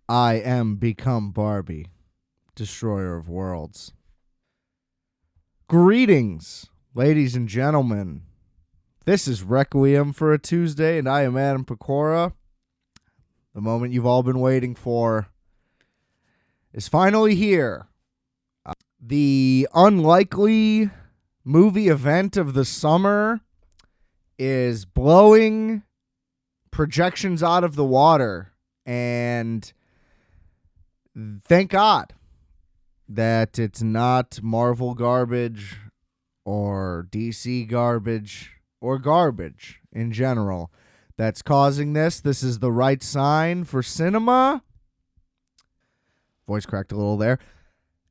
I am become Barbie, destroyer of worlds. Greetings, ladies and gentlemen. This is Requiem for a Tuesday, and I am Adam Pecora. The moment you've all been waiting for is finally here. The unlikely movie event of the summer is blowing projections out of the water, and thank God that it's not Marvel garbage or DC garbage or garbage in general that's causing this. This is the right sign for cinema. Voice cracked a little there.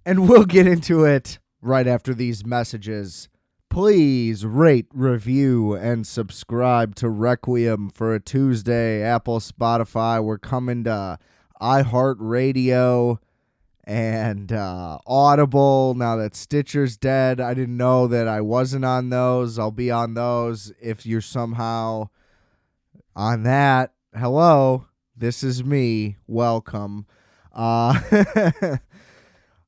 And we'll get into it right after these messages. Please rate, review, and subscribe to Requiem for a Tuesday. Apple, Spotify. We're coming to iHeartRadio and Audible. Now that Stitcher's dead, I didn't know that I wasn't on those. I'll be on those if you're somehow on that. Hello, this is me. Welcome.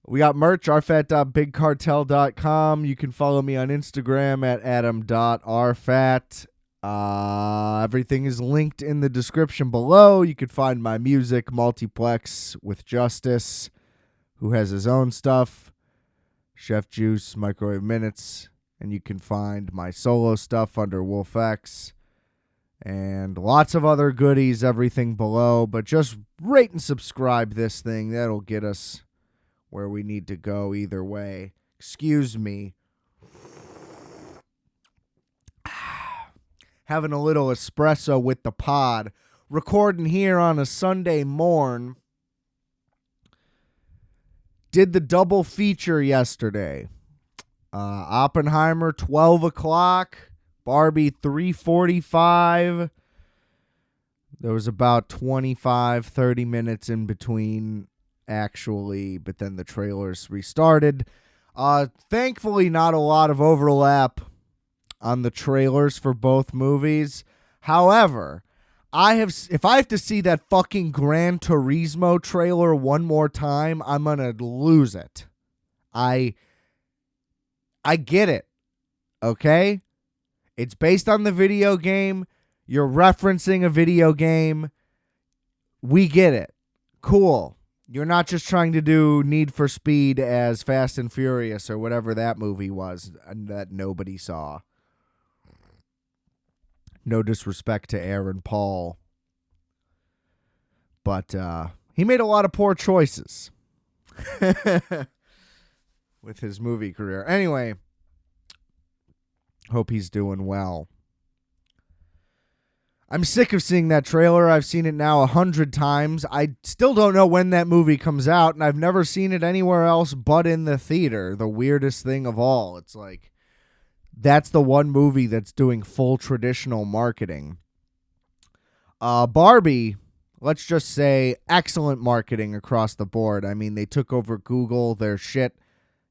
We got merch, rfat.bigcartel.com. You can follow me on Instagram at adam.rfat. Everything is linked in the description below. You can find my music, Multiplex with Justice, who has his own stuff, Chef Juice, Microwave Minutes, and you can find my solo stuff under Wolf X, and lots of other goodies, everything below. But just rate and subscribe this thing. That'll get us where we need to go either way. Excuse me. Having a little espresso with the pod. Recording here on a Sunday morn. Did the double feature yesterday. Oppenheimer, 12 o'clock. Barbie, 3:45. There was about 25, 30 minutes in between, actually, but then the trailers restarted. Thankfully, not a lot of overlap on the trailers for both movies. However, if I have to see that fucking Gran Turismo trailer one more time, I'm gonna lose it. I get it. Okay? It's based on the video game. You're referencing a video game. We get it. Cool. You're not just trying to do Need for Speed as Fast and Furious or whatever that movie was that nobody saw. No disrespect to Aaron Paul. But he made a lot of poor choices with his movie career. Anyway, hope he's doing well. I'm sick of seeing that trailer. I've seen it now 100 times. I still don't know when that movie comes out, and I've never seen it anywhere else but in the theater. The weirdest thing of all. It's like, that's the one movie that's doing full traditional marketing. Barbie, let's just say, excellent marketing across the board. I mean, they took over Google. Their shit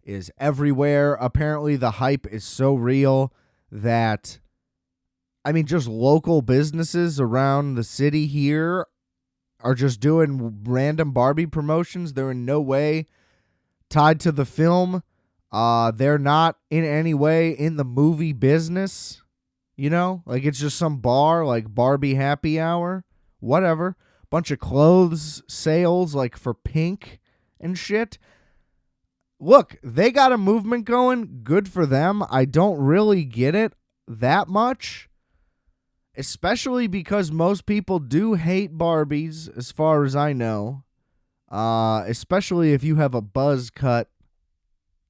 is everywhere. Apparently, the hype is so real that, I mean, just local businesses around the city here are just doing random Barbie promotions. They're in no way tied to the film. They're not in any way in the movie business. You know, like it's just some bar like Barbie Happy Hour, whatever. Bunch of clothes sales like for Pink and shit. Look, they got a movement going. Good for them. I don't really get it that much. Especially because most people do hate Barbies, as far as I know. Especially if you have a buzz cut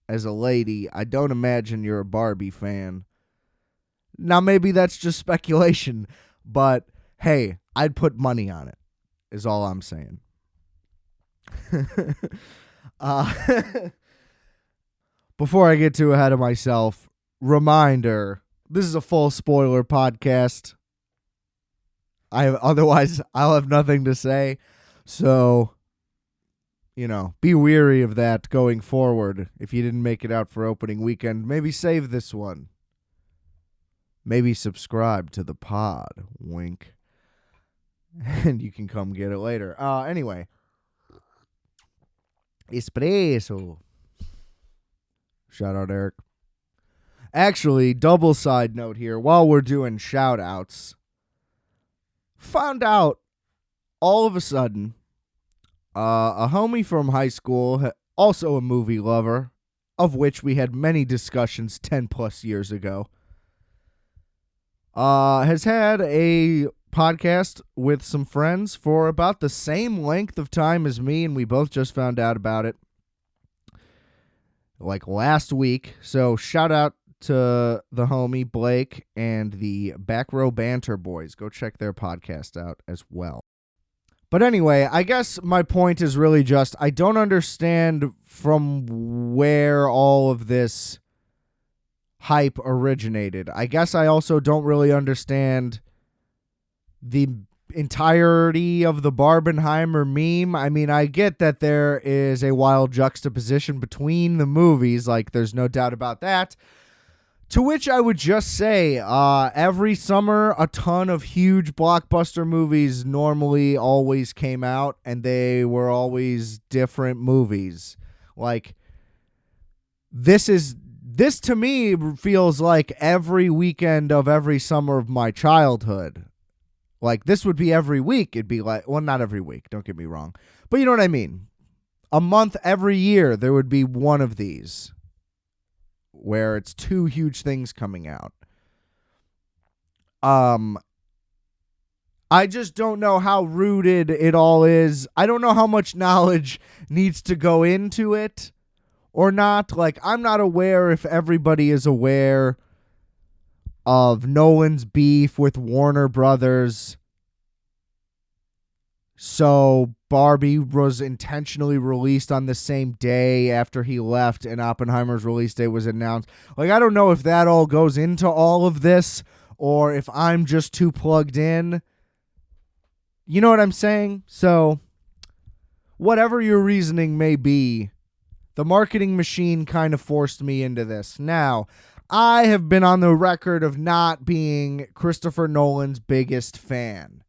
as a lady. I don't imagine you're a Barbie fan. Now, maybe that's just speculation, but hey, I'd put money on it, is all I'm saying. Before I get too ahead of myself, reminder, this is a full spoiler podcast. Otherwise, I'll have nothing to say. So, you know, be weary of that going forward. If you didn't make it out for opening weekend, maybe save this one. Maybe subscribe to the pod. Wink. And you can come get it later. Anyway. Espresso. Shout out, Eric. Actually, double side note here, while we're doing shout outs, found out all of a sudden a homie from high school, also a movie lover, of which we had many discussions 10 plus years ago, has had a podcast with some friends for about the same length of time as me, and we both just found out about it like last week. So shout out to the homie Blake and the Back Row Banter boys. Go check their podcast out as well. But anyway, I guess my point is really just I don't understand from where all of this hype originated. I guess I also don't really understand the entirety of the Barbenheimer meme. I mean, I get that there is a wild juxtaposition between the movies, like there's no doubt about that. To which I would just say, every summer, a ton of huge blockbuster movies normally always came out, and they were always different movies. Like, this to me feels like every weekend of every summer of my childhood. Like, this would be every week. It'd be like, well, not every week, don't get me wrong. But you know what I mean? A month every year, there would be one of these where it's two huge things coming out. I just don't know how rooted it all is. I don't know how much knowledge needs to go into it or not. Like, I'm not aware if everybody is aware of Nolan's beef with Warner Brothers. So Barbie was intentionally released on the same day after he left and Oppenheimer's release date was announced. Like, I don't know if that all goes into all of this or if I'm just too plugged in. You know what I'm saying? So whatever your reasoning may be, the marketing machine kind of forced me into this. Now, I have been on the record of not being Christopher Nolan's biggest fan.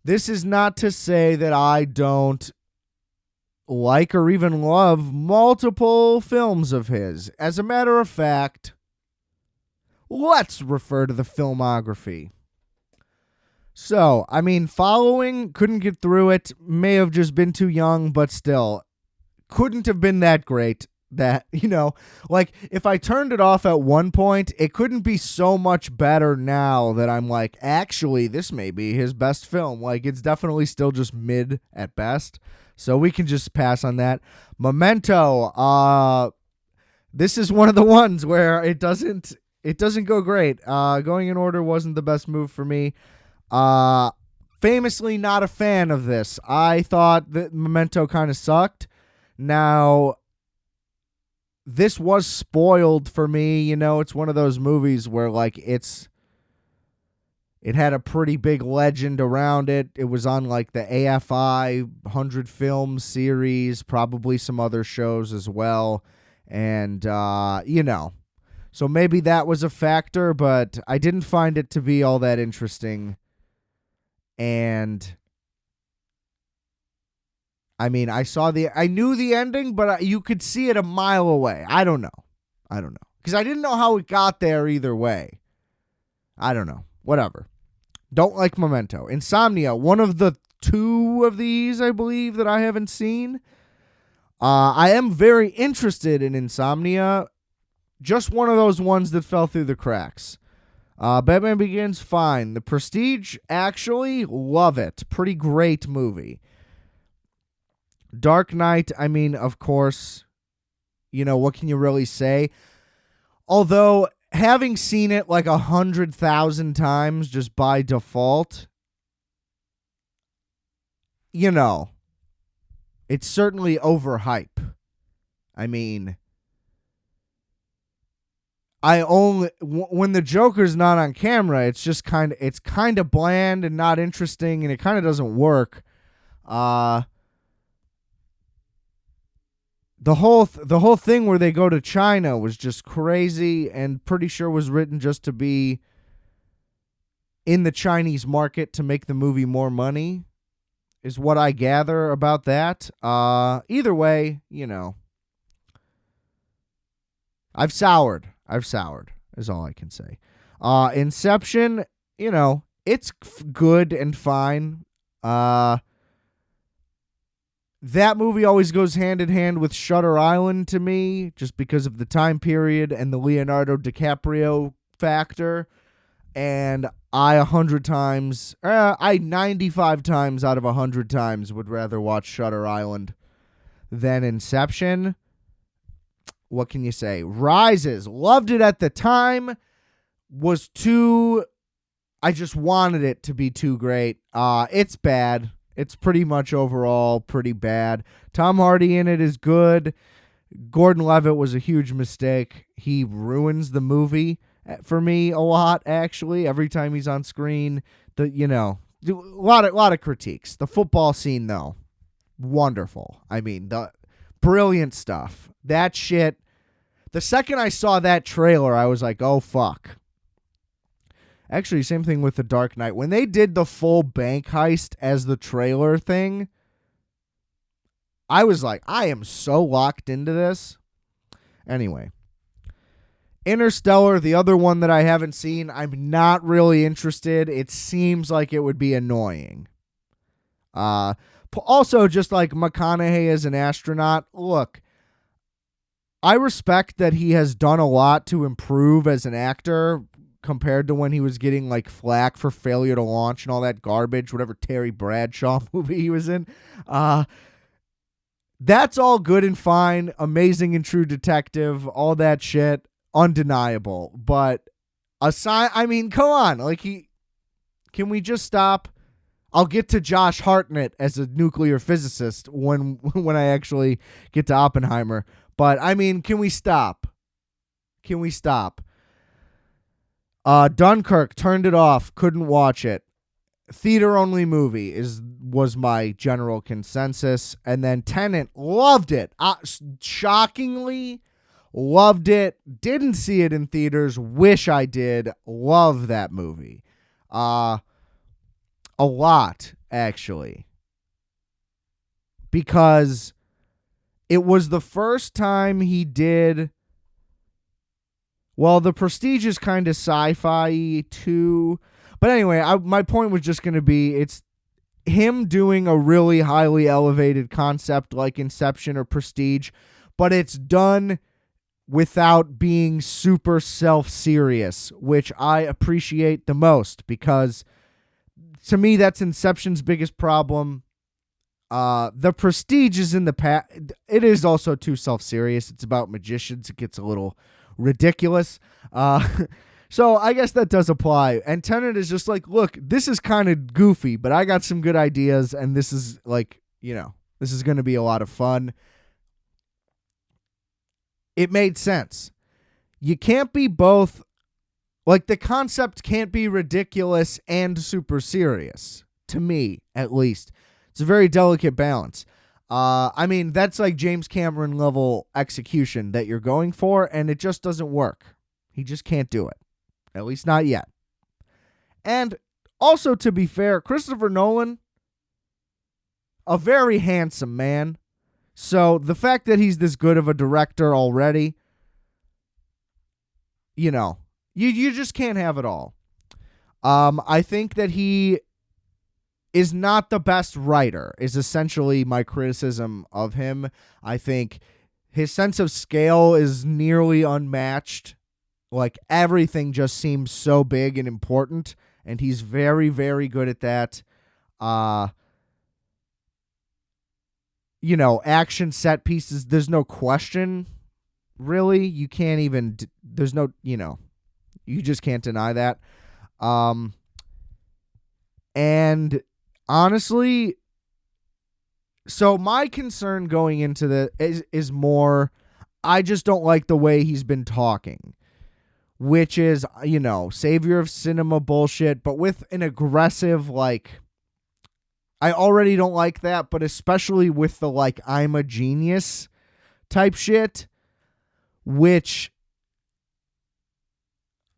This is not to say that I don't like or even love multiple films of his. As a matter of fact, let's refer to the filmography. So, I mean, following, couldn't get through it, may have just been too young, but still, couldn't have been that great. That, you know, like if I turned it off at one point, it couldn't be so much better now that I'm like, actually, this may be his best film. Like, it's definitely still just mid at best. So we can just pass on that. Memento, this is one of the ones where it doesn't go great. Going in order wasn't the best move for me. Famously not a fan of this. I thought that Memento kind of sucked. Now, this was spoiled for me, you know, it's one of those movies where like it had a pretty big legend around it. It was on like the AFI 100 film series, probably some other shows as well. And, you know, so maybe that was a factor, but I didn't find it to be all that interesting. And I mean, I knew the ending, but you could see it a mile away. I don't know. Because I didn't know how it got there either way. I don't know. Whatever. Don't like Memento. Insomnia, one of the two of these, I believe, that I haven't seen. I am very interested in Insomnia. Just one of those ones that fell through the cracks. Batman Begins, fine. The Prestige, actually, love it. Pretty great movie. Dark Knight, I mean, of course, you know, what can you really say? Although, having seen it like 100,000 times just by default, you know, it's certainly overhype. I mean, when the Joker's not on camera, it's just kind of bland and not interesting, and it kind of doesn't work. The whole thing where they go to China was just crazy and pretty sure was written just to be in the Chinese market to make the movie more money. is what I gather about that. Either way, I've soured. Is all I can say. Inception, it's good and fine. That movie always goes hand in hand with Shutter Island to me, just because of the time period and the Leonardo DiCaprio factor. And I 95 times out of 100 times would rather watch Shutter Island than Inception. What can you say? Rises. Loved it at the time. I just wanted it to be too great. It's bad. It's pretty much overall pretty bad. Tom Hardy in it is good. Gordon Levitt was a huge mistake. He ruins the movie for me a lot, actually. Every time he's on screen, a lot of critiques. The football scene, though, wonderful. I mean, the brilliant stuff. That shit. The second I saw that trailer, I was like, oh, fuck. Actually, same thing with The Dark Knight. When they did the full bank heist as the trailer thing, I was like, I am so locked into this. Anyway. Interstellar, the other one that I haven't seen, I'm not really interested. It seems like it would be annoying. Also, just like McConaughey as an astronaut, look, I respect that he has done a lot to improve as an actor compared to when he was getting like flack for failure to launch and all that garbage, whatever Terry Bradshaw movie he was in. That's all good and fine. Amazing and True Detective, all that shit, undeniable. But come on, can we just stop? I'll get to Josh Hartnett as a nuclear physicist when I actually get to Oppenheimer. But can we stop? Dunkirk, turned it off, couldn't watch it. Theater only movie was my general consensus. And then Tenet, loved it. Shockingly loved it. Didn't see it in theaters. Wish I did. Love that movie. A lot, actually. Because it was the first time he did. Well, The Prestige is kind of sci-fi too. But anyway, my point was just going to be it's him doing a really highly elevated concept like Inception or Prestige, but it's done without being super self-serious, which I appreciate the most because to me that's Inception's biggest problem. The Prestige is in the past. It is also too self-serious. It's about magicians. It gets a little ridiculous. So I guess that does apply. And Tenet is just like, look, this is kind of goofy, but I got some good ideas, and this is this is going to be a lot of fun. It made sense. You can't be both. The concept can't be ridiculous and super serious, to me, at least. It's a very delicate balance. That's like James Cameron level execution that you're going for, and it just doesn't work. He just can't do it. At least not yet. And also, to be fair, Christopher Nolan, a very handsome man. So the fact that he's this good of a director already, you just can't have it all. I think that he is not the best writer, is essentially my criticism of him. I think his sense of scale is nearly unmatched. Everything just seems so big and important, and he's very, very good at that. Action set pieces, there's no question, really. You can't even, there's no, you just can't deny that. And honestly, so my concern going into the is more, I just don't like the way he's been talking, which is, savior of cinema bullshit, but with an aggressive, I already don't like that, but especially with the, I'm a genius type shit, which,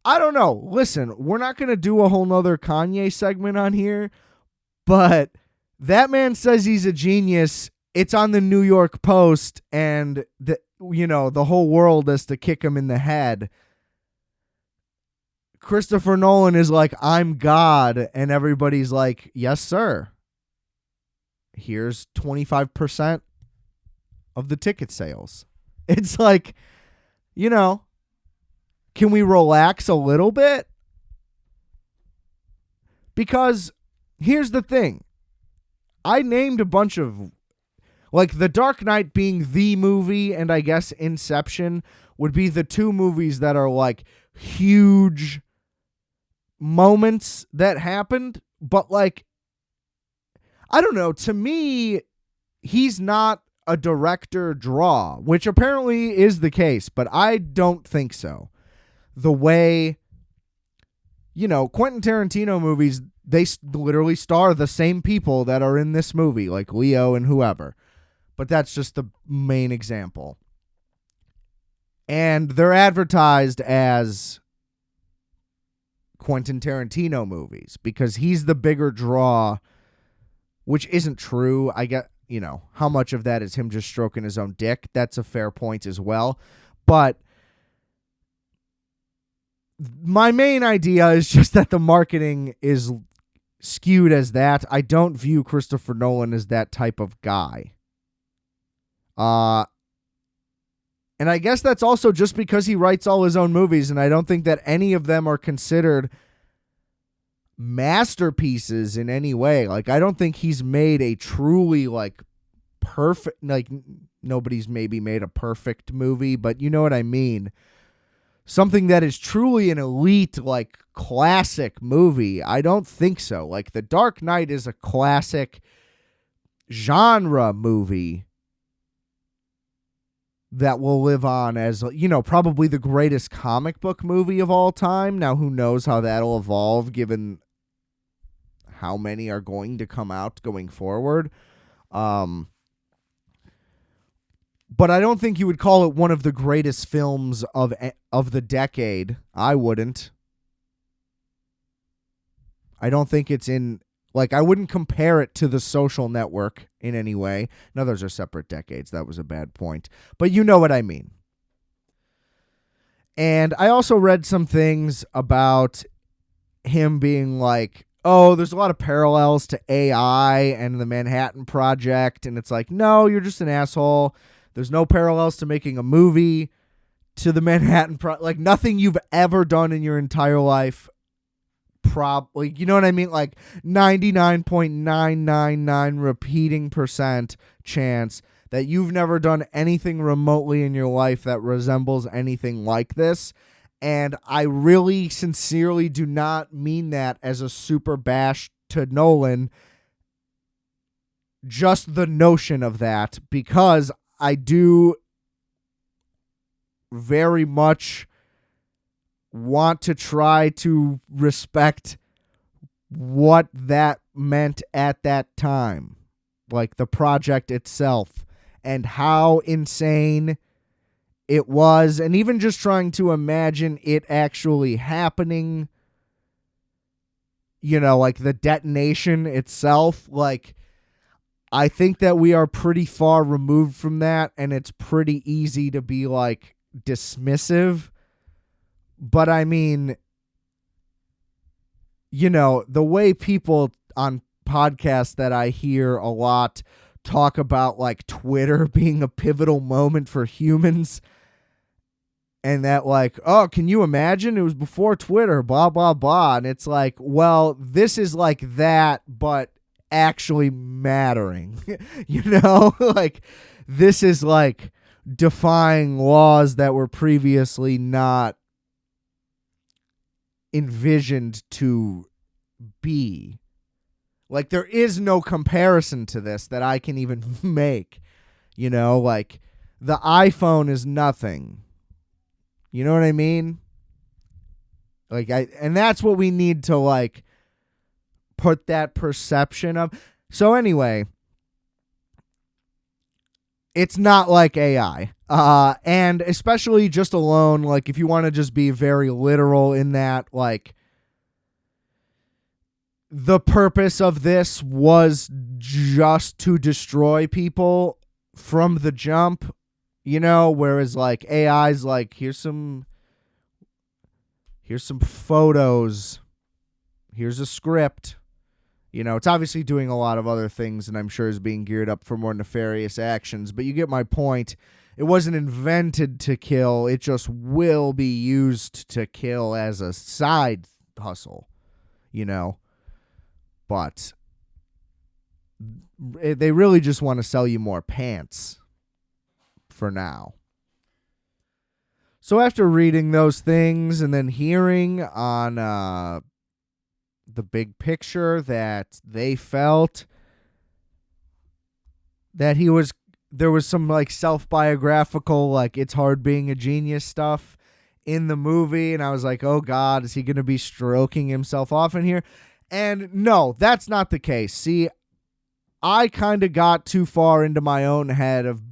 I don't know. Listen, we're not going to do a whole nother Kanye segment on here, but That man says he's a genius. It's on the New York Post, and the whole world has to kick him in the head. Christopher Nolan is like, I'm God, and everybody's like, yes, sir. Here's 25% of the ticket sales. It's like, can we relax a little bit? Because here's the thing. I named a bunch of, like, The Dark Knight being the movie, and I guess Inception would be the two movies that are like huge moments that happened. But like, I don't know, to me, he's not a director draw, which apparently is the case, but I don't think so. The way, Quentin Tarantino movies, they literally star the same people that are in this movie, like Leo and whoever. But that's just the main example. And they're advertised as Quentin Tarantino movies because he's the bigger draw, which isn't true. I get, how much of that is him just stroking his own dick? That's a fair point as well. But my main idea is just that the marketing is skewed as that. I don't view Christopher Nolan as that type of guy. And I guess that's also just because he writes all his own movies, and I don't think that any of them are considered masterpieces in any way. Like, I don't think he's made a truly, like, perfect, like, nobody's maybe made a perfect movie, but you know what I mean. Something that is truly an elite, like, classic movie. I don't think so. Like, The Dark Knight is a classic genre movie that will live on as, probably the greatest comic book movie of all time. Now, who knows how that'll evolve given how many are going to come out going forward. But I don't think you would call it one of the greatest films of the decade. I wouldn't. I don't think it's in, like, I wouldn't compare it to The Social Network in any way. No, those are separate decades. That was a bad point. But you know what I mean. And I also read some things about him being like, oh, there's a lot of parallels to AI and the Manhattan Project. And it's like, no, you're just an asshole. There's no parallels to making a movie to the Manhattan Project. Like, nothing you've ever done in your entire life. Probably, you know what I mean? Like 99.999 repeating % chance that you've never done anything remotely in your life that resembles anything like this. And I really sincerely do not mean that as a super bash to Nolan. Just the notion of that, because I do very much want to try to respect what that meant at that time, like the project itself and how insane it was, and even just trying to imagine it actually happening, like the detonation itself. Like, I think that we are pretty far removed from that, and it's pretty easy to be like dismissive. But I mean, the way people on podcasts that I hear a lot talk about, like, Twitter being a pivotal moment for humans, and that, like, oh, can you imagine? It was before Twitter, blah, blah, blah. And it's like, well, this is like that, but actually mattering, like, this is like defying laws that were previously not envisioned to be. Like, there is no comparison to this that I can even make. Like, the iPhone is nothing. You know what I mean? Like, and that's what we need to, like, put that perception of. So anyway, it's not like AI. And especially just alone, like, if you want to just be very literal in that, like, the purpose of this was just to destroy people from the jump, whereas like AI's like, here's some photos, here's a script. It's obviously doing a lot of other things, and I'm sure is being geared up for more nefarious actions, but you get my point. It wasn't invented to kill. It just will be used to kill as a side hustle, But they really just want to sell you more pants for now. So after reading those things and then hearing on the big picture that they felt that there was some like self-biographical, like it's hard being a genius stuff in the movie. And I was like, oh God, is he going to be stroking himself off in here? And no, that's not the case. See, I kind of got too far into my own head of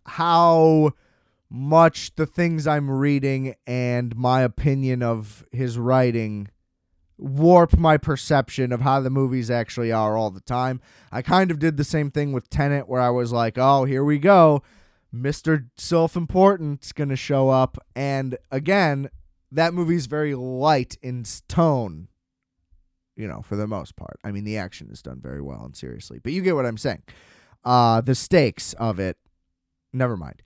how much the things I'm reading and my opinion of his writing warp my perception of how the movies actually are all the time. I kind of did the same thing with Tenet, where I was like, oh, here we go. Mr. Self-Important's going to show up. And again, that movie's very light in tone, for the most part. I mean, the action is done very well and seriously, but you get what I'm saying. The stakes of it, never mind.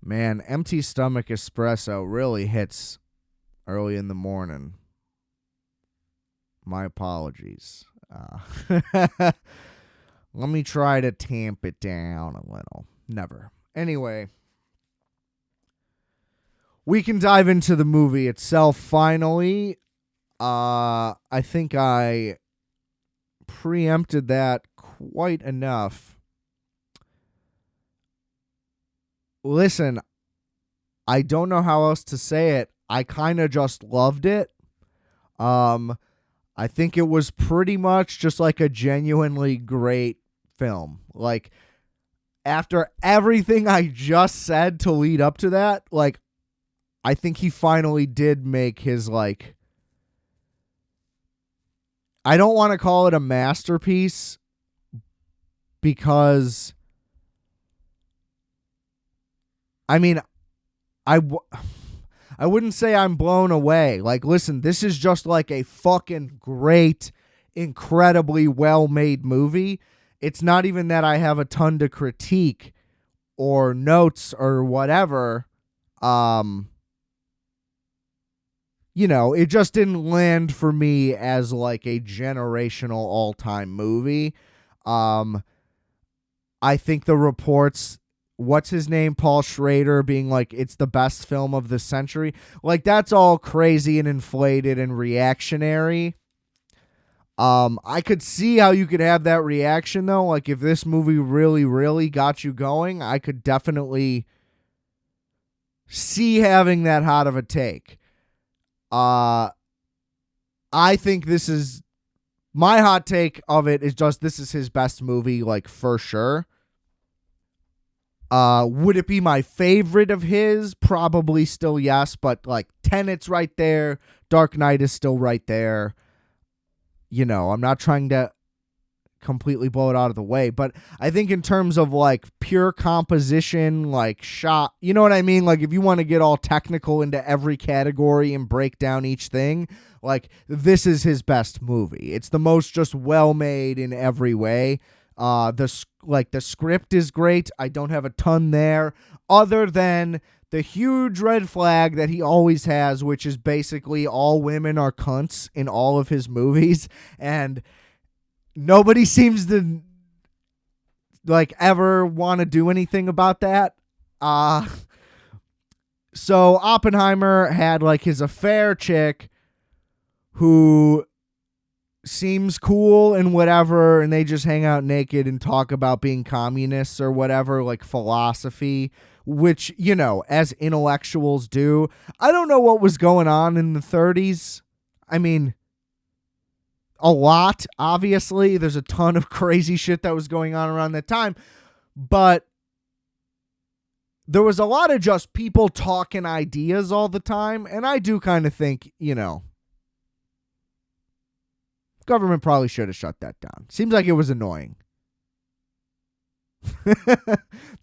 Man, empty stomach espresso really hits early in the morning. My apologies. Let me try to tamp it down a little. Never. Anyway, we can dive into the movie itself finally. I think I preempted that quite enough. Listen, I don't know how else to say it. I kind of just loved it. I think it was pretty much just like a genuinely great film. Like, after everything I just said to lead up to that, like, I think he finally did make his, like, I don't want to call it a masterpiece because, I mean, I wouldn't say I'm blown away. Like, listen, this is just like a fucking great, incredibly well-made movie. It's not even that I have a ton to critique or notes or whatever. It just didn't land for me as like a generational all-time movie. I think the reports, what's his name, Paul Schrader, being like, it's the best film of the century. Like, that's all crazy and inflated and reactionary. I could see how you could have that reaction, though. Like, if this movie really, really got you going, I could definitely see having that hot of a take. I think this is, my hot take of it is just, this is his best movie, like, for sure. Would it be my favorite of his? Probably still yes, but like Tenet's right there. Dark Knight is still right there. I'm not trying to completely blow it out of the way, but I think in terms of like pure composition, like shot, you know what I mean? Like, if you want to get all technical into every category and break down each thing, like, this is his best movie. It's the most just well-made in every way. The script is great. I don't have a ton there other than the huge red flag that he always has, which is basically all women are cunts in all of his movies, and nobody seems to like ever want to do anything about that. So Oppenheimer had like his affair chick who seems cool and whatever, and they just hang out naked and talk about being communists or whatever, like philosophy, which, as intellectuals do. I don't know what was going on in the 30s. I mean, a lot, obviously. There's a ton of crazy shit that was going on around that time, but there was a lot of just people talking ideas all the time. And I do kind of think, government probably should have shut that down. Seems like it was annoying.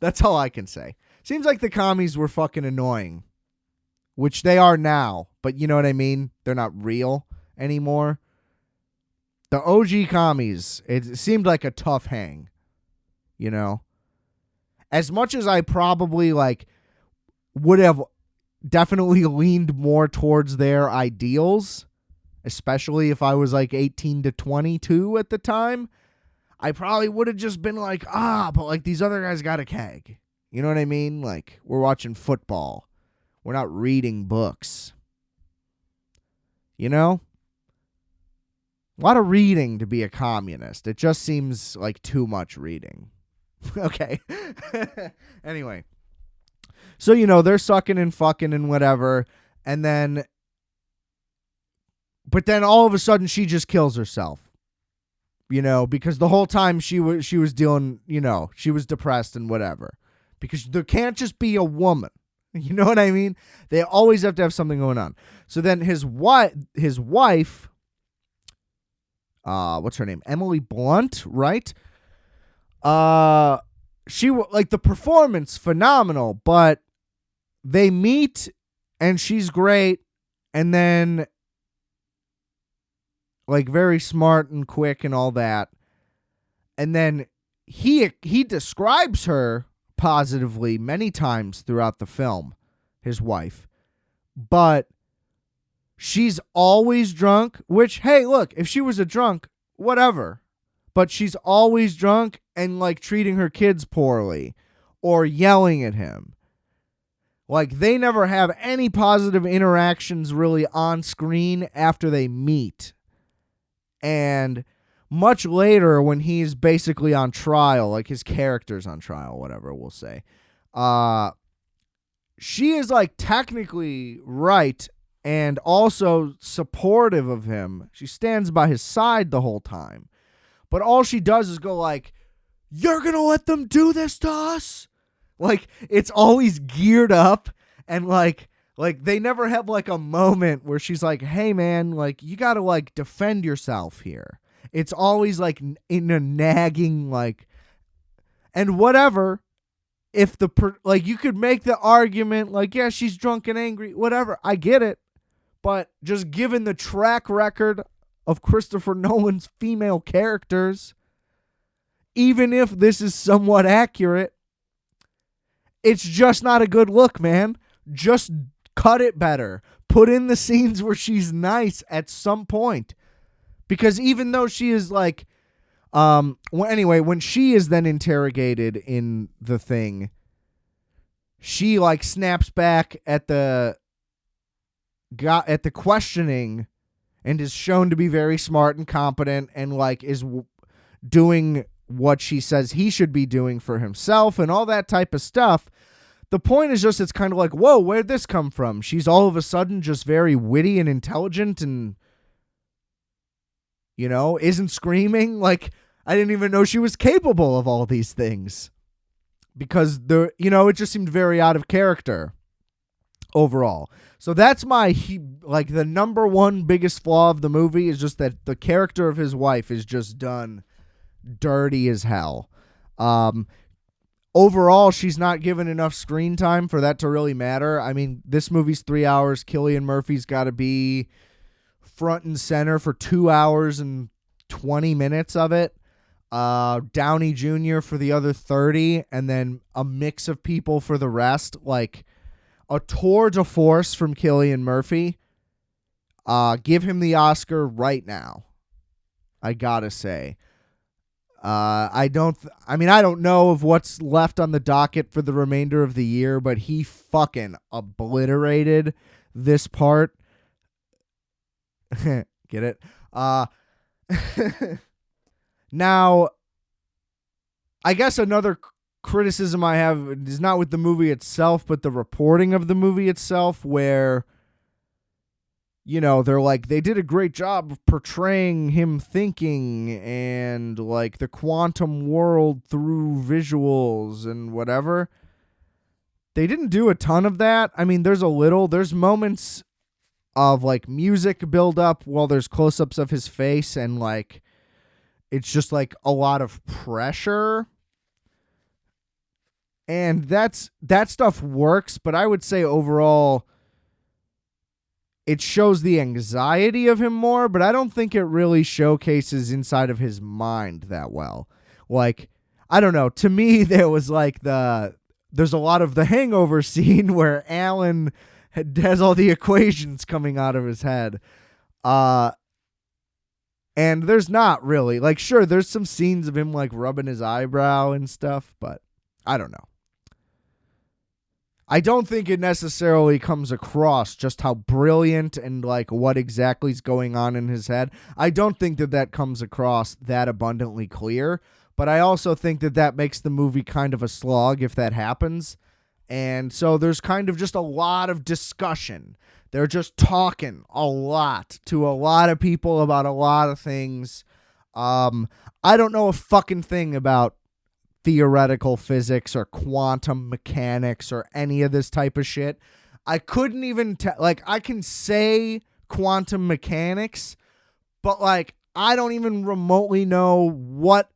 That's all I can say. Seems like the commies were fucking annoying, which they are now. But you know what I mean? They're not real anymore. The OG commies, it seemed like a tough hang, As much as I probably would have definitely leaned more towards their ideals, especially if I was 18 to 22 at the time, I probably would have just been but these other guys got a keg. You know what I mean? We're watching football. We're not reading books. A lot of reading to be a communist. It just seems like too much reading. Okay. Anyway. So, they're sucking and fucking and whatever. And then, but then all of a sudden she just kills herself. Because the whole time she was dealing, she was depressed and whatever. Because there can't just be a woman. You know what I mean? They always have to have something going on. So then his wife, what's her name? Emily Blunt, right? She the performance phenomenal, but they meet and she's great, and then very smart and quick and all that. And then he describes her positively many times throughout the film, his wife. But she's always drunk, which, hey, look, if she was a drunk, whatever. But she's always drunk and treating her kids poorly or yelling at him. They never have any positive interactions really on screen after they meet. And much later, when he's basically on trial, his character's on trial, whatever we'll say, she is technically right and also supportive of him. She stands by his side the whole time. But all she does is go you're going to let them do this to us? It's always geared up, and they never have a moment where she's hey man, you got to defend yourself here. It's always in a nagging and whatever. If you could make the argument yeah, she's drunk and angry, whatever. I get it. But just given the track record of Christopher Nolan's female characters, even if this is somewhat accurate, it's just not a good look, man. Just cut it better. Put in the scenes where she's nice at some point. Because even though she is when she is then interrogated in the thing, she snaps back at the questioning and is shown to be very smart and competent and is doing what she says he should be doing for himself and all that type of stuff. The point is just, it's kind of whoa, where'd this come from? She's all of a sudden just very witty and intelligent and, isn't screaming. I didn't even know she was capable of all these things, because it just seemed very out of character overall. So that's the number one biggest flaw of the movie is just that the character of his wife is just done dirty as hell. Overall, she's not given enough screen time for that to really matter. I mean, this movie's 3 hours. Cillian Murphy's got to be front and center for 2 hours and 20 minutes of it. Downey Jr. for the other 30, and then a mix of people for the rest. A tour de force from Cillian Murphy. Give him the Oscar right now, I gotta say. I don't know of what's left on the docket for the remainder of the year, but he fucking obliterated this part. Get it? Now, I guess another criticism I have is not with the movie itself, but the reporting of the movie itself, where, they're they did a great job of portraying him thinking and the quantum world through visuals and whatever. They didn't do a ton of that. I mean, there's moments of like music build up while there's close-ups of his face, and like it's just like a lot of pressure. And that stuff works, but I would say overall it shows the anxiety of him more, but I don't think it really showcases inside of his mind that well. Like, I don't know. To me, there was like there's a lot of the Hangover scene where Alan has all the equations coming out of his head. And there's not really. Like, sure, there's some scenes of him like rubbing his eyebrow and stuff, but I don't know. I don't think it necessarily comes across just how brilliant and like what exactly is going on in his head. I don't think that comes across that abundantly clear, but I also think that makes the movie kind of a slog if that happens. And so there's kind of just a lot of discussion. They're just talking a lot to a lot of people about a lot of things. I don't know a fucking thing about theoretical physics or quantum mechanics or any of this type of shit. I couldn't even I can say quantum mechanics, but like I don't even remotely know what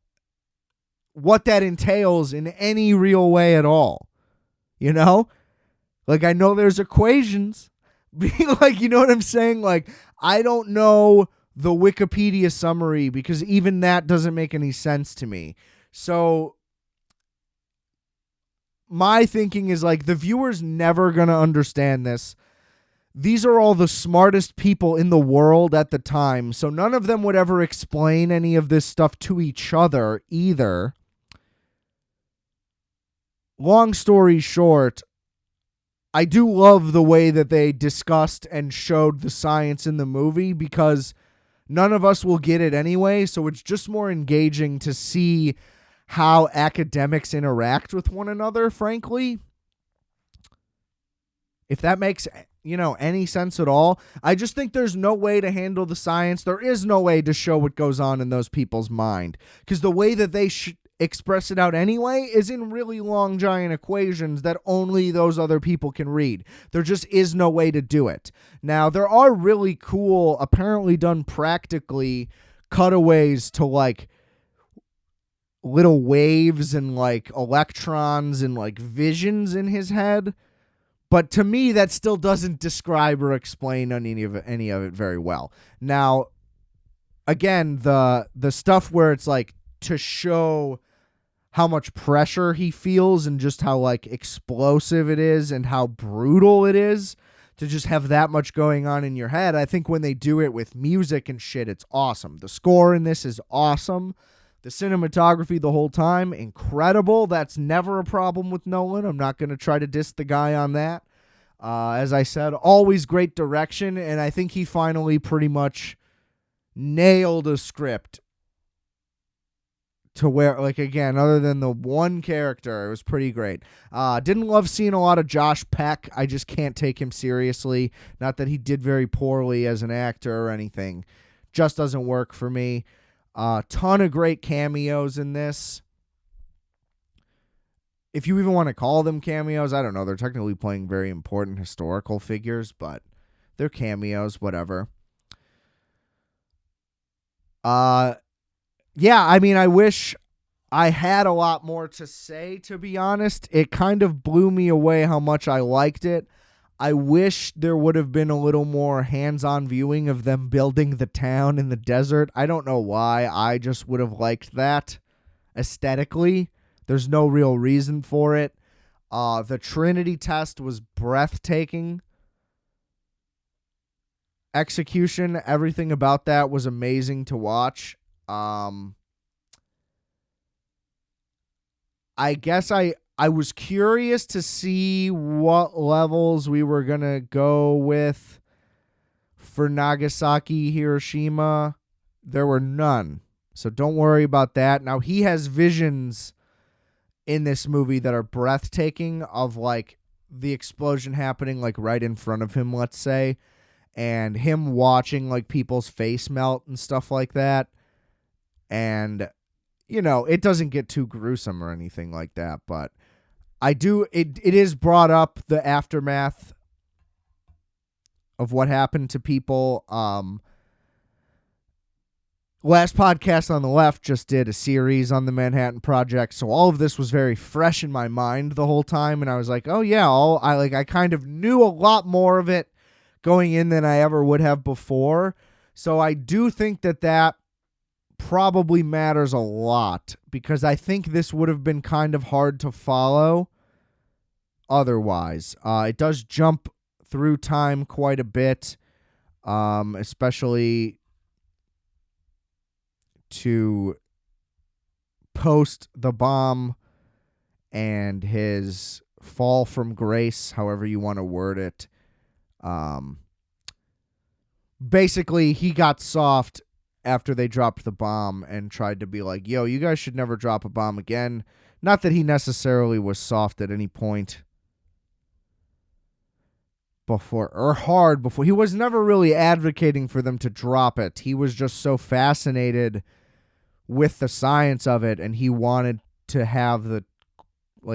that entails in any real way at all. You know? Like I know there's equations. Like, you know what I'm saying? Like I don't know the Wikipedia summary because even that doesn't make any sense to me. So my thinking is like the viewer's never going to understand this. These are all the smartest people in the world at the time, so none of them would ever explain any of this stuff to each other either. Long story short, I do love the way that they discussed and showed the science in the movie because none of us will get it anyway, so it's just more engaging to see how academics interact with one another, frankly. If that makes, any sense at all. I just think there's no way to handle the science. There is no way to show what goes on in those people's mind. Because the way that they express it out anyway is in really long, giant equations that only those other people can read. There just is no way to do it. Now, there are really cool, apparently done practically, cutaways to like little waves and like electrons and like visions in his head, but to me that still doesn't describe or explain any of it very well. Now again, the stuff where it's like to show how much pressure he feels and just how like explosive it is and how brutal it is to just have that much going on in your head. I think when they do it with music and shit, it's awesome. The score in this is awesome. The cinematography the whole time, incredible. That's never a problem with Nolan. I'm not going to try to diss the guy on that. As I said, always great direction, and I think he finally pretty much nailed a script to where, like, again, other than the one character, it was pretty great. Didn't love seeing a lot of Josh Peck. I just can't take him seriously. Not that he did very poorly as an actor or anything. Just doesn't work for me. Ton of great cameos in this. If you even want to call them cameos, I don't know. They're technically playing very important historical figures, but they're cameos, whatever. Yeah, I mean, I wish I had a lot more to say, to be honest. It kind of blew me away how much I liked it. I wish there would have been a little more hands-on viewing of them building the town in the desert. I don't know why. I just would have liked that aesthetically. There's no real reason for it. The Trinity test was breathtaking. Execution, everything about that was amazing to watch. I guess I was curious to see what levels we were going to go with for Nagasaki, Hiroshima. There were none. So don't worry about that. Now, he has visions in this movie that are breathtaking of like the explosion happening like right in front of him, let's say, and him watching like people's face melt and stuff like that. And, it doesn't get too gruesome or anything like that, but it is brought up the aftermath of what happened to people. Last podcast on the left just did a series on the Manhattan Project, so all of this was very fresh in my mind the whole time, and I was like, oh yeah, I kind of knew a lot more of it going in than I ever would have before. So I do think that probably matters a lot, because I think this would have been kind of hard to follow otherwise. It does jump through time quite a bit, especially to post the bomb and his fall from grace, however you want to word it. Basically, he got soft after they dropped the bomb and tried to be like, yo, you guys should never drop a bomb again. Not that he necessarily was soft at any point before, or hard before. He was never really advocating for them to drop it. He was just so fascinated with the science of it, and he wanted to have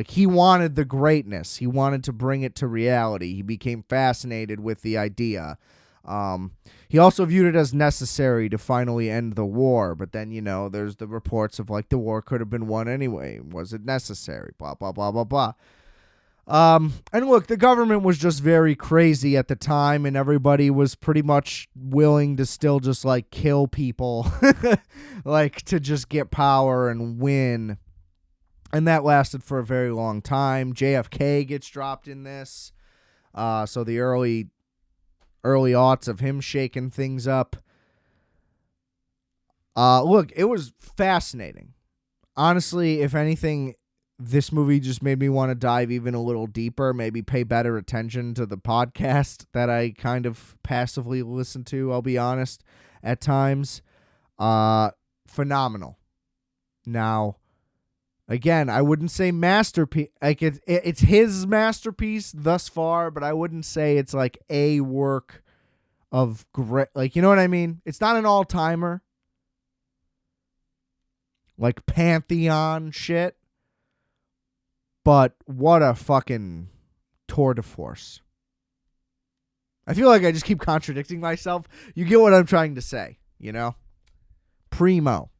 he wanted the greatness. He wanted to bring it to reality. He became fascinated with the idea. He also viewed it as necessary to finally end the war, but then, there's the reports of the war could have been won anyway. Was it necessary? Blah, blah, blah, blah, blah. And look, the government was just very crazy at the time, and everybody was pretty much willing to still just kill people, to just get power and win. And that lasted for a very long time. JFK gets dropped in this. So the early aughts of him shaking things up. Look, it was fascinating. Honestly, if anything, this movie just made me want to dive even a little deeper, maybe pay better attention to the podcast that I kind of passively listen to, I'll be honest, at times. Phenomenal. Now, again, I wouldn't say masterpiece. It's his masterpiece thus far, but I wouldn't say it's a work of great. You know what I mean? It's not an all-timer. Pantheon shit. But what a fucking tour de force. I feel like I just keep contradicting myself. You get what I'm trying to say, Primo.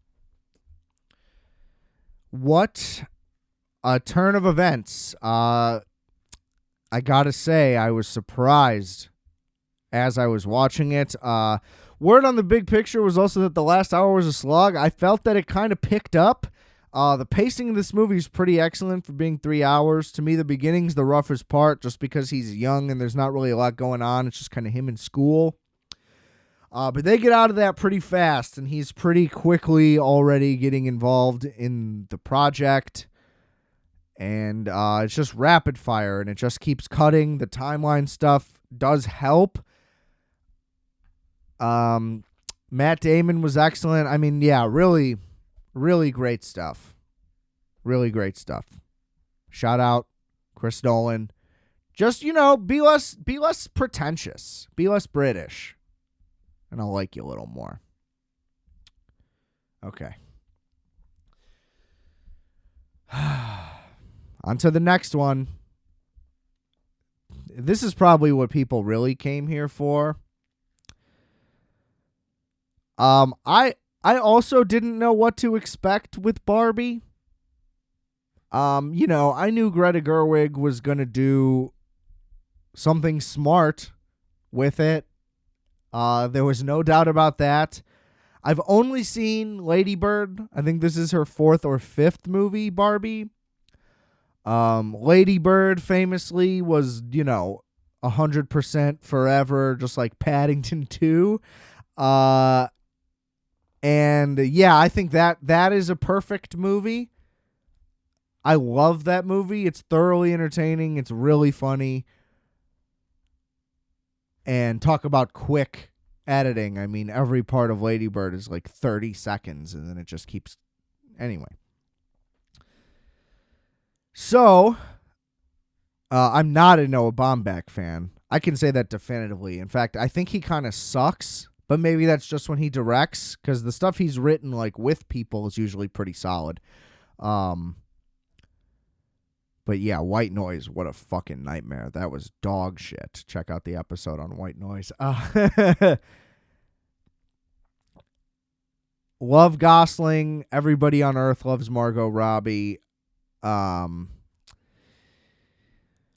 What a turn of events. I gotta say, I was surprised as I was watching it. Word on the big picture was also that the last hour was a slog. I felt that it kind of picked up. The pacing of this movie is pretty excellent for being 3 hours. To me, the beginning's the roughest part, just because he's young and there's not really a lot going on. It's just kind of him in school. But they get out of that pretty fast, and he's pretty quickly already getting involved in the project. And it's just rapid fire, and it just keeps cutting. The timeline stuff does help. Matt Damon was excellent. I mean, yeah, really, really great stuff. Really great stuff. Shout out Chris Nolan. Just, be less pretentious. Be less British. And I'll like you a little more. Okay. On to the next one. This is probably what people really came here for. I also didn't know what to expect with Barbie. I knew Greta Gerwig was going to do something smart with it. There was no doubt about that. I've only seen Lady Bird. I think this is her 4th or 5th movie, Barbie. Lady Bird famously was, 100% forever, just like Paddington 2. And yeah, I think that is a perfect movie. I love that movie. It's thoroughly entertaining. It's really funny. And talk about quick editing. I mean, every part of Lady Bird is 30 seconds, and then it just keeps... Anyway. So, I'm not a Noah Baumbach fan. I can say that definitively. In fact, I think he kind of sucks, but maybe that's just when he directs, because the stuff he's written with people is usually pretty solid. But yeah, White Noise, what a fucking nightmare. That was dog shit. Check out the episode on White Noise. Love Gosling. Everybody on Earth loves Margot Robbie.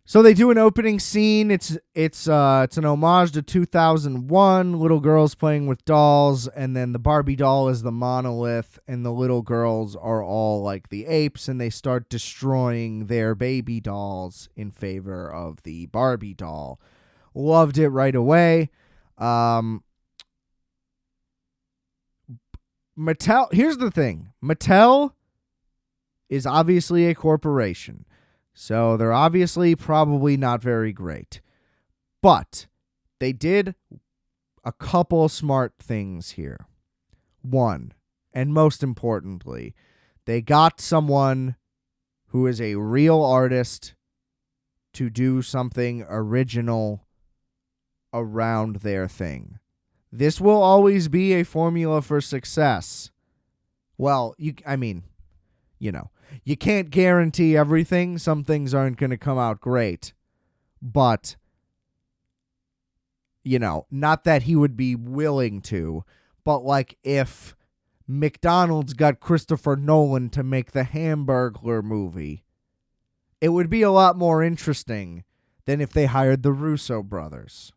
So they do an opening scene. It's an homage to 2001. Little girls playing with dolls, and then the Barbie doll is the monolith, and the little girls are all like the apes, and they start destroying their baby dolls in favor of the Barbie doll. Loved it right away. Mattel. Here's the thing. Mattel is obviously a corporation. So they're obviously probably not very great. But they did a couple smart things here. One, and most importantly, they got someone who is a real artist to do something original around their thing. This will always be a formula for success. Well, you can't guarantee everything. Some things aren't going to come out great. But, not that he would be willing to. But, like, if McDonald's got Christopher Nolan to make the Hamburglar movie, it would be a lot more interesting than if they hired the Russo brothers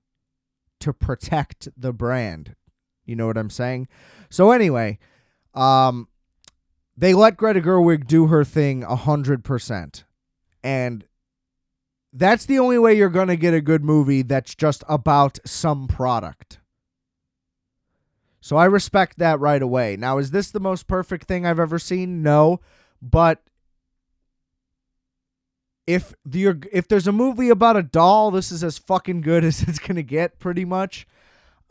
to protect the brand. You know what I'm saying? So, anyway, they let Greta Gerwig do her thing 100%. And that's the only way you're going to get a good movie that's just about some product. So I respect that right away. Now, is this the most perfect thing I've ever seen? No. But if there's a movie about a doll, this is as fucking good as it's going to get, pretty much.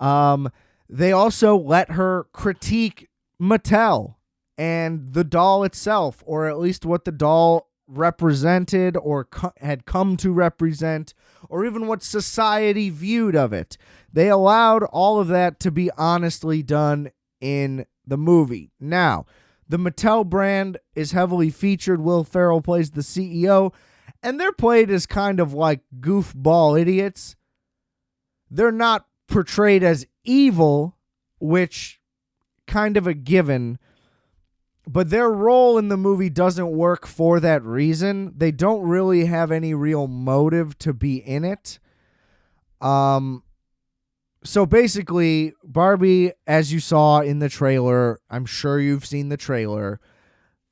They also let her critique Mattel and the doll itself, or at least what the doll represented or had come to represent, or even what society viewed of it. They allowed all of that to be honestly done in the movie. Now, the Mattel brand is heavily featured. Will Ferrell plays the CEO, and they're played as kind of like goofball idiots. They're not portrayed as evil, which kind of a given. But their role in the movie doesn't work for that reason. They don't really have any real motive to be in it. So basically, Barbie, as you saw in the trailer, I'm sure you've seen the trailer,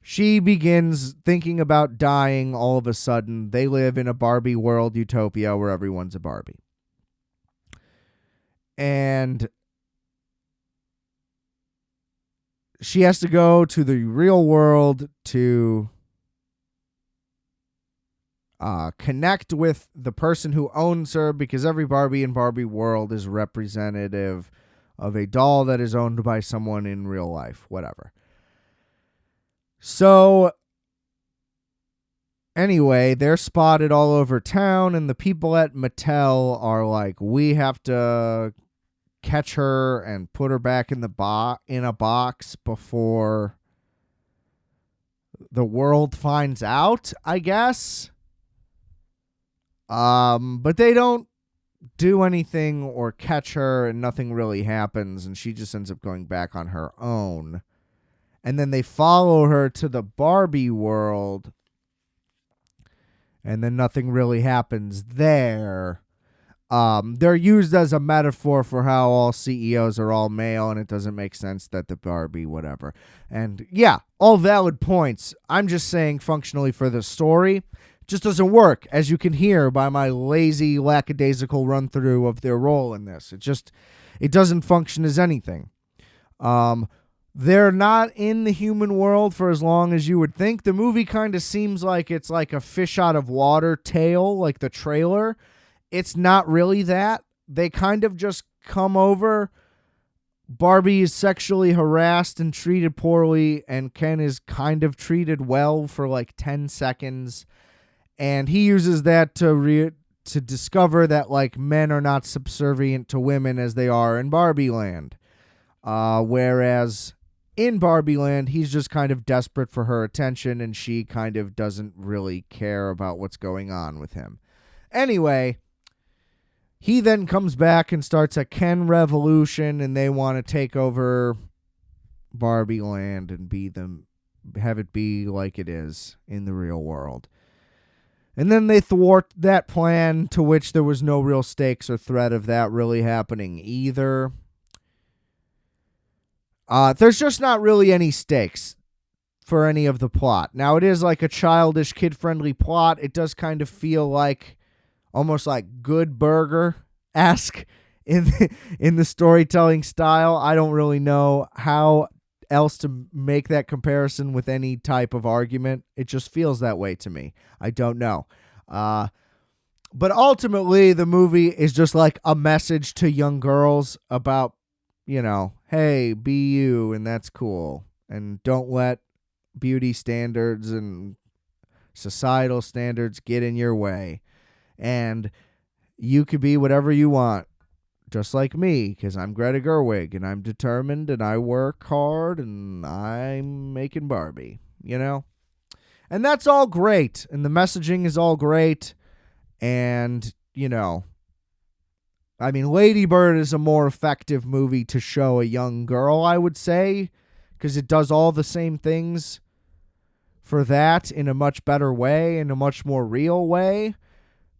she begins thinking about dying all of a sudden. They live in a Barbie world utopia where everyone's a Barbie. And she has to go to the real world to connect with the person who owns her, because every Barbie in Barbie world is representative of a doll that is owned by someone in real life, whatever. So anyway, they're spotted all over town, and the people at Mattel are like, we have to catch her and put her back in a box before the world finds out, I guess. But they don't do anything or catch her, and nothing really happens, and she just ends up going back on her own. And then they follow her to the Barbie world, and then nothing really happens there. They're used as a metaphor for how all CEOs are all male, and it doesn't make sense that the Barbie, whatever. And yeah, all valid points. I'm just saying functionally for the story, it just doesn't work, as you can hear by my lazy, lackadaisical run through of their role in this. It doesn't function as anything. They're not in the human world for as long as you would think. The movie kind of seems like it's like a fish out of water tale, like the trailer. It's not really that. They kind of just come over. Barbie is sexually harassed and treated poorly, and Ken is kind of treated well for like 10 seconds. And he uses that to discover that like men are not subservient to women as they are in Barbie Land. Whereas in Barbie Land, he's just kind of desperate for her attention, and she kind of doesn't really care about what's going on with him. Anyway, he then comes back and starts a Ken revolution, and they want to take over Barbie Land and have it be like it is in the real world. And then they thwart that plan, to which there was no real stakes or threat of that really happening either. There's just not really any stakes for any of the plot. Now, it is like a childish, kid-friendly plot. It does kind of feel like almost like Good Burger-esque in the storytelling style. I don't really know how else to make that comparison with any type of argument. It just feels that way to me. I don't know. But ultimately, the movie is just like a message to young girls about, hey, be you, and that's cool. And don't let beauty standards and societal standards get in your way. And you could be whatever you want, just like me, because I'm Greta Gerwig, and I'm determined, and I work hard, and I'm making Barbie, And that's all great, and the messaging is all great, and, Lady Bird is a more effective movie to show a young girl, I would say, because it does all the same things for that in a much better way, in a much more real way.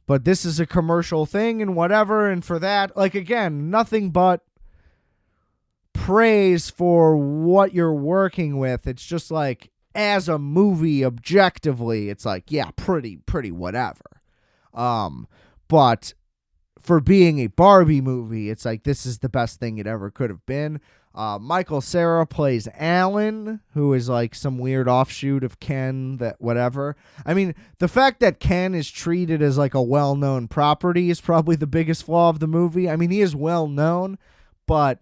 But this is a commercial thing and whatever, and for that, again, nothing but praise for what you're working with. It's just like, as a movie, objectively, it's like, yeah, pretty whatever. But for being a Barbie movie, it's like, this is the best thing it ever could have been. Michael Cera plays Alan, who is like some weird offshoot of Ken, that whatever. The fact that Ken is treated as like a well-known property is probably the biggest flaw of the movie. He is well-known, but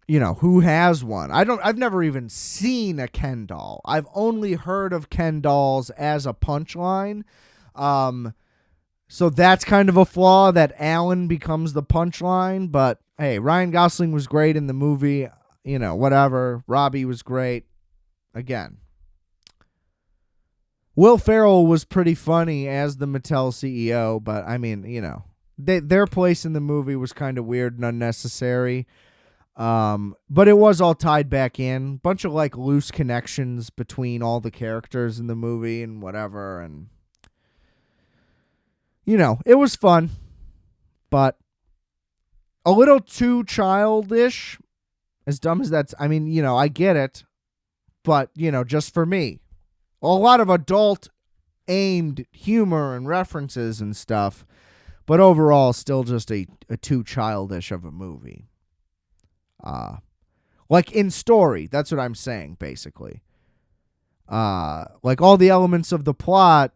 who has one? I've never even seen a Ken doll. I've only heard of Ken dolls as a punchline. So that's kind of a flaw, that Alan becomes the punchline, but hey, Ryan Gosling was great in the movie, whatever. Robbie was great. Again, Will Ferrell was pretty funny as the Mattel CEO, but their place in the movie was kind of weird and unnecessary. But it was all tied back in. Bunch of like loose connections between all the characters in the movie and whatever, and it was fun, but a little too childish, as dumb as that's, I get it, but, just for me. A lot of adult-aimed humor and references and stuff, but overall, still just a too childish of a movie. Like in story, that's what I'm saying, basically. Like all the elements of the plot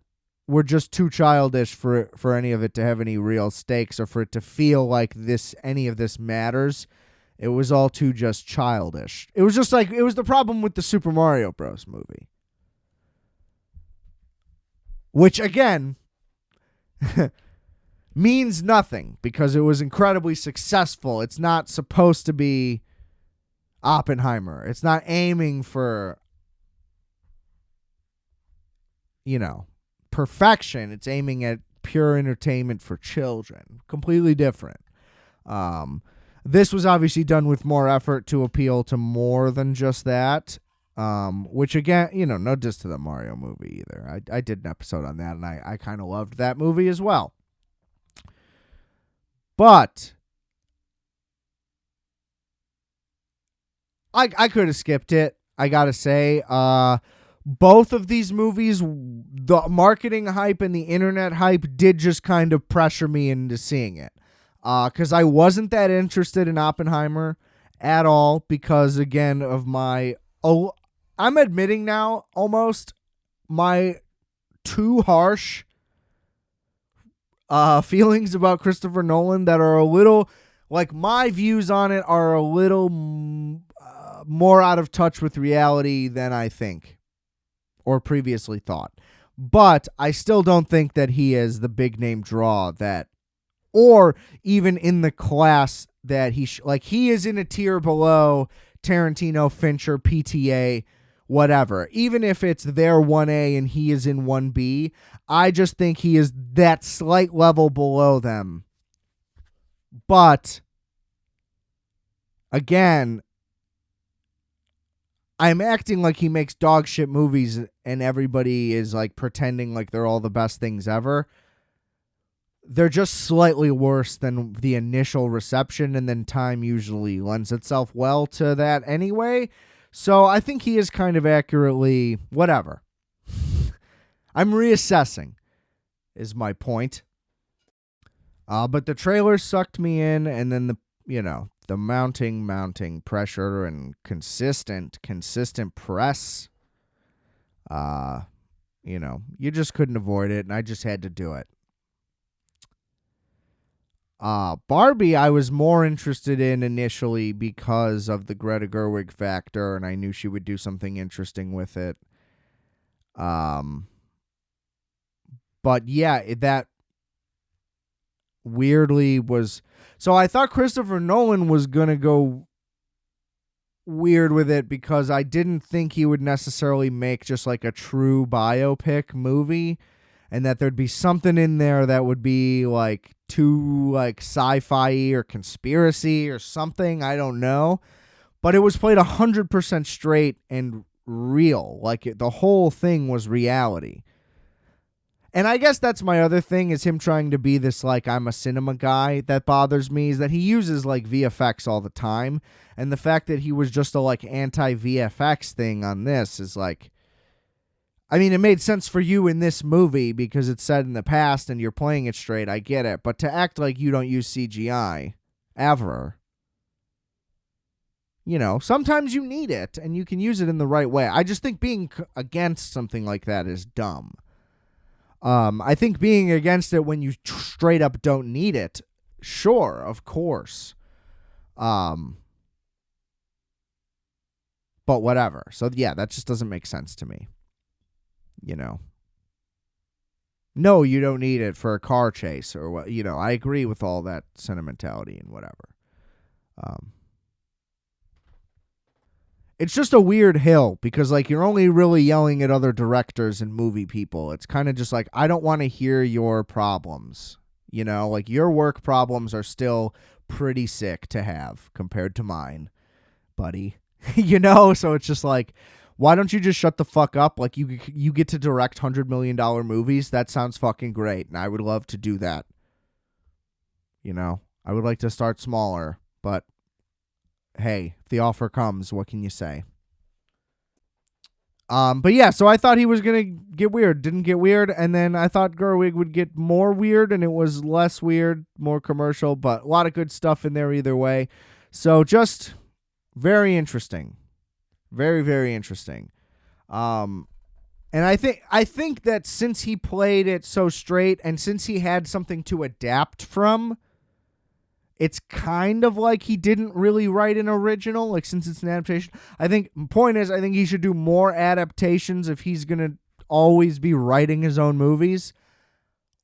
were just too childish for any of it to have any real stakes, or for it to feel like any of this matters. It was all too just childish. It was just like, it was the problem with the Super Mario Bros. Movie. Which, again, means nothing, because it was incredibly successful. It's not supposed to be Oppenheimer. It's not aiming for, perfection. It's aiming at pure entertainment for children. Completely different. This was obviously done with more effort to appeal to more than just that. Which again, no diss to the Mario movie either. I did an episode on that, and I kind of loved that movie as well. But I could have skipped it, I gotta say. Both of these movies, the marketing hype and the internet hype did just kind of pressure me into seeing it. Because I wasn't that interested in Oppenheimer at all, because, again, of I'm admitting now, almost, my too harsh feelings about Christopher Nolan that are a little, like, my views on it are a little more out of touch with reality than I think, or previously thought. But I still don't think that he is the big name draw that, or even in the class that he is in a tier below Tarantino, Fincher, PTA, whatever. Even if it's their 1A and he is in 1B, I just think he is that slight level below them. But again, I'm acting like he makes dog shit movies and everybody is like pretending like they're all the best things ever. They're just slightly worse than the initial reception, and then time usually lends itself well to that anyway. So I think he is kind of accurately whatever. I'm reassessing is my point. But the trailer sucked me in, and then the mounting pressure and consistent press. You just couldn't avoid it, and I just had to do it. Barbie, I was more interested in initially because of the Greta Gerwig factor, and I knew she would do something interesting with it. But yeah, that weirdly was. So I thought Christopher Nolan was gonna go weird with it because I didn't think he would necessarily make just like a true biopic movie, and that there'd be something in there that would be like too like sci-fi or conspiracy or something. I don't know, but it was played 100% straight and real. Like the whole thing was reality. And I guess that's my other thing is him trying to be this like I'm a cinema guy. That bothers me is that he uses like VFX all the time, and the fact that he was just a like anti-VFX thing on this is like, I mean, it made sense for you in this movie because it's set in the past and you're playing it straight. I get it. But to act like you don't use CGI ever, sometimes you need it and you can use it in the right way. I just think being against something like that is dumb. I think being against it when you straight up don't need it, sure, of course. But whatever. So yeah, that just doesn't make sense to me. No, you don't need it for a car chase or what. I agree with all that sentimentality and whatever. It's just a weird hill because like you're only really yelling at other directors and movie people. It's kind of just like, I don't want to hear your problems. Like your work problems are still pretty sick to have compared to mine, buddy. So it's just like, why don't you just shut the fuck up? Like you get to direct $100 million movies. That sounds fucking great. And I would love to do that. I would like to start smaller, but hey, if the offer comes, what can you say? But yeah, so I thought he was going to get weird. Didn't get weird. And then I thought Gerwig would get more weird, and it was less weird, more commercial, but a lot of good stuff in there either way. So just very interesting. Very, very interesting. And I think that since he played it so straight and since he had something to adapt from, it's kind of like he didn't really write an original, like since it's an adaptation. I think he should do more adaptations if he's going to always be writing his own movies.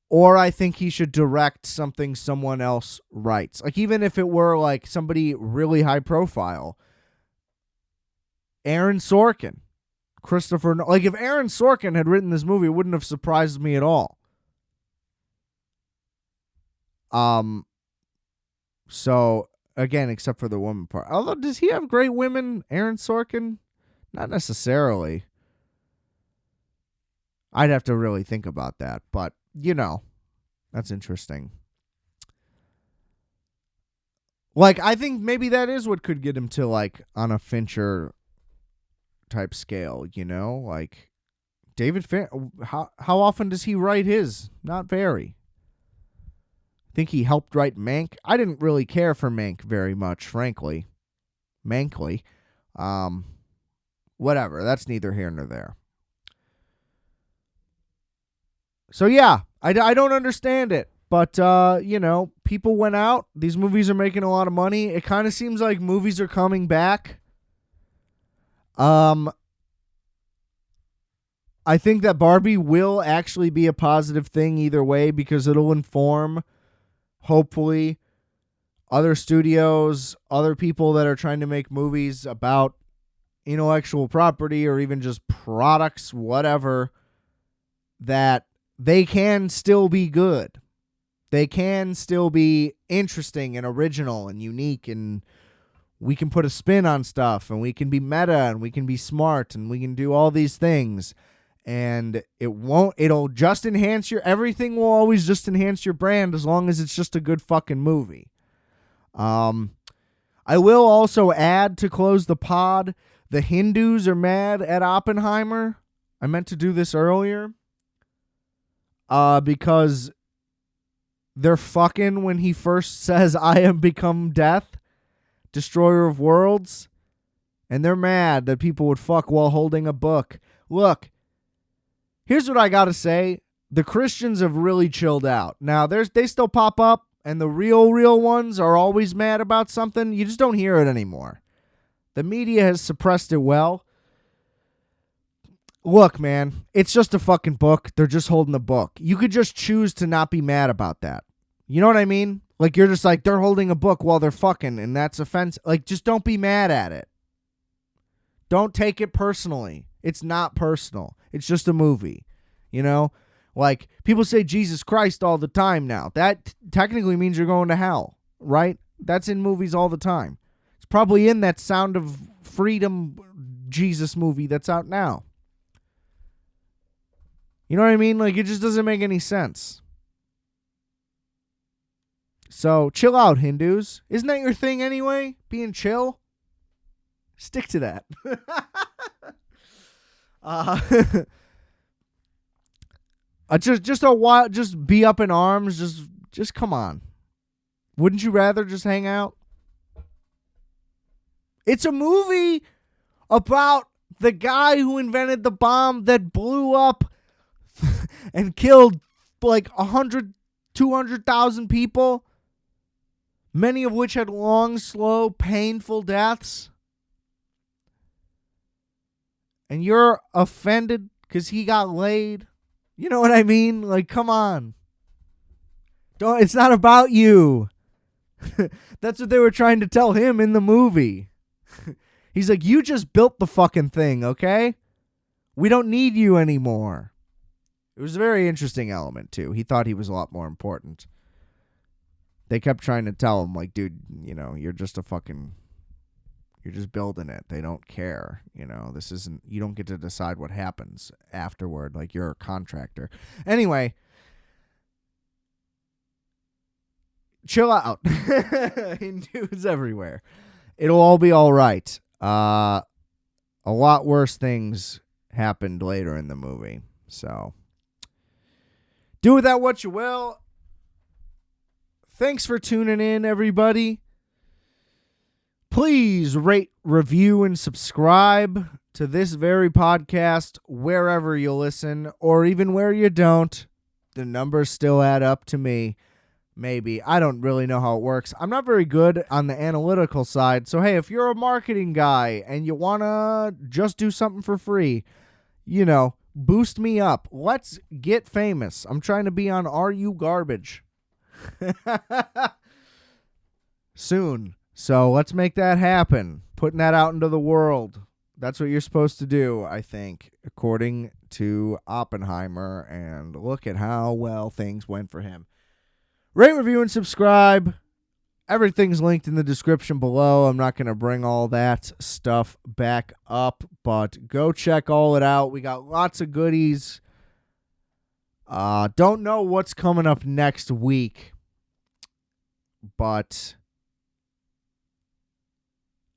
Or I think he should direct something someone else writes. Like even if it were like somebody really high profile. Aaron Sorkin, Christopher. Like if Aaron Sorkin had written this movie, it wouldn't have surprised me at all. So again, except for the woman part. Although, does he have great women, Aaron Sorkin? Not necessarily. I'd have to really think about that, but that's interesting. Like I think maybe that is what could get him to like on a Fincher type scale, like David how often does he write his? Not very. I think he helped write Mank. I didn't really care for Mank very much, frankly. Mankly. Whatever, that's neither here nor there. So yeah, I don't understand it, but people went out. These movies are making a lot of money. It kind of seems like movies are coming back. I think that Barbie will actually be a positive thing either way because it'll inform, hopefully, other studios, other people that are trying to make movies about intellectual property or even just products, whatever, that they can still be good. They can still be interesting and original and unique, and we can put a spin on stuff, and we can be meta, and we can be smart, and we can do all these things. And it'll just enhance everything will always just enhance your brand as long as it's just a good fucking movie. I will also add, to close the pod, the Hindus are mad at Oppenheimer. I meant to do this earlier. Because they're fucking when he first says, "I am become death, destroyer of worlds." And they're mad that people would fuck while holding a book. Look, here's what I gotta say. The Christians have really chilled out. Now, they still pop up, and the real ones are always mad about something. You just don't hear it anymore. The media has suppressed it well. Look, man, it's just a fucking book. They're just holding a book. You could just choose to not be mad about that. You know what I mean? Like, you're just like, they're holding a book while they're fucking, and that's offensive. Like, just don't be mad at it. Don't take it personally. It's not personal. It's just a movie. You know? Like, people say Jesus Christ all the time now. That technically means you're going to hell, right? That's in movies all the time. It's probably in that Sound of Freedom Jesus movie that's out now. You know what I mean? Like, it just doesn't make any sense. So, chill out, Hindus. Isn't that your thing anyway? Being chill? Stick to that. Just a while, just be up in arms. Just come on. Wouldn't you rather just hang out? It's a movie about the guy who invented the bomb that blew up and killed like 100, 200,000 people, many of which had long, slow, painful deaths. And you're offended because he got laid. You know what I mean? Like, come on. It's not about you. That's what they were trying to tell him in the movie. He's like, you just built the fucking thing, okay? We don't need you anymore. It was a very interesting element, too. He thought he was a lot more important. They kept trying to tell him, like, dude, you know, you're just building it. They don't care. You know, you don't get to decide what happens afterward. Like, you're a contractor. Anyway, chill out. Hindus everywhere. It'll all be all right. A lot worse things happened later in the movie. So, do with that what you will. Thanks for tuning in, everybody. Please rate, review, and subscribe to this very podcast wherever you listen, or even where you don't. The numbers still add up to me. Maybe. I don't really know how it works. I'm not very good on the analytical side. So, hey, if you're a marketing guy and you want to just do something for free, you know, boost me up. Let's get famous. I'm trying to be on Are You Garbage soon. So let's make that happen. Putting that out into the world. That's what you're supposed to do, I think, according to Oppenheimer. And look at how well things went for him. Rate, review, and subscribe. Everything's linked in the description below. I'm not going to bring all that stuff back up, but go check all it out. We got lots of goodies. Don't know what's coming up next week, but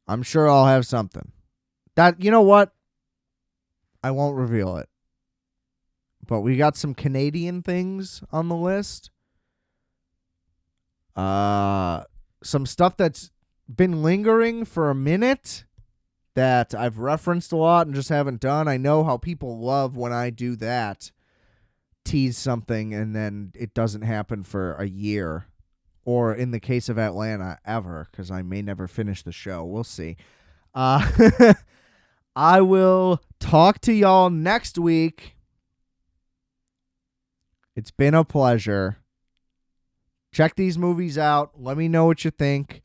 I'm sure I'll have something. You know what? I won't reveal it. But we got some Canadian things on the list. Some stuff that's been lingering for a minute that I've referenced a lot and just haven't done. I know how people love when I do that. Tease something and then it doesn't happen for a year. Or in the case of Atlanta, ever, because I may never finish the show. We'll see. I will talk to y'all next week. It's been a pleasure. Check these movies out. Let me know what you think.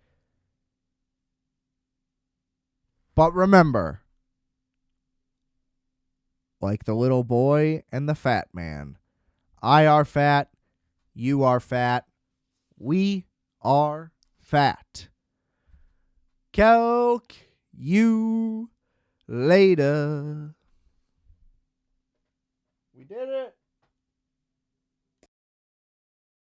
But remember, like the little boy and the fat man, I are fat, you are fat, we are fat. Calc you later. We did it.